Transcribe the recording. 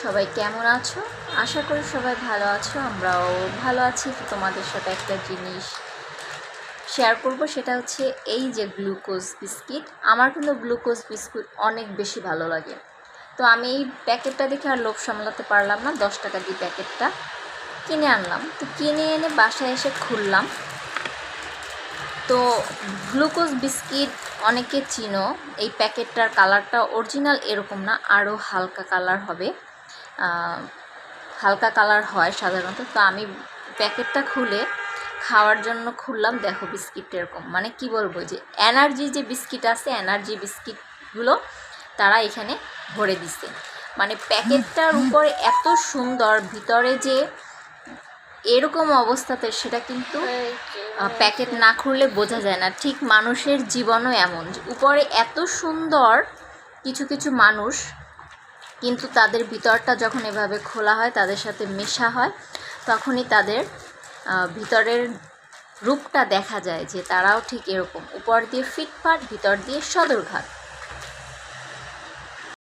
সবাই কেমন আছো? আশা করি সবাই ভালো আছো, আমরাও ভালো আছি। তো তোমাদের সাথে একটা জিনিস শেয়ার করব, সেটা হচ্ছে এই যে গ্লুকোজ বিস্কিট। আমার কিন্তু গ্লুকোজ বিস্কুট অনেক বেশি ভালো লাগে। তো আমি এই প্যাকেটটা দেখে আর লোভ সামলাতে পারলাম না, 10 টাকা দিয়ে প্যাকেটটা কিনে আনলাম। তো কিনে এনে বাসায় এসে খুললাম। তো গ্লুকোজ বিস্কিট অনেকে চিনো, এই প্যাকেটটার কালারটা অরিজিনাল এরকম না, আরও হালকা কালার হবে, হালকা কালার হয় সাধারণত। তো আমি প্যাকেটটা খুলে খাওয়ার জন্য খুললাম, দেখো বিস্কিটটা এরকম, মানে কি বলবো, যে এনার্জি যে বিস্কিট আছে, এনার্জি বিস্কিটগুলো তারা এখানে ভরে দিছে। মানে প্যাকেটটার উপরে এত সুন্দর, ভিতরে যে এরকম অবস্থাতে সেটা কিন্তু প্যাকেট না খুললে বোঝা যায় না। ঠিক মানুষের জীবনও এমন, যে উপরে এত সুন্দর কিছু কিছু মানুষ, কিন্তু তাদের ভিতরটা যখন এভাবে খোলা হয়, তাদের সাথে মেশা হয়, তখনই তাদের ভিতরের রূপটা দেখা যায় যে তারাও ঠিক এরকম, উপর দিয়ে ফিটফাট, ভিতর দিয়ে সদরঘাট।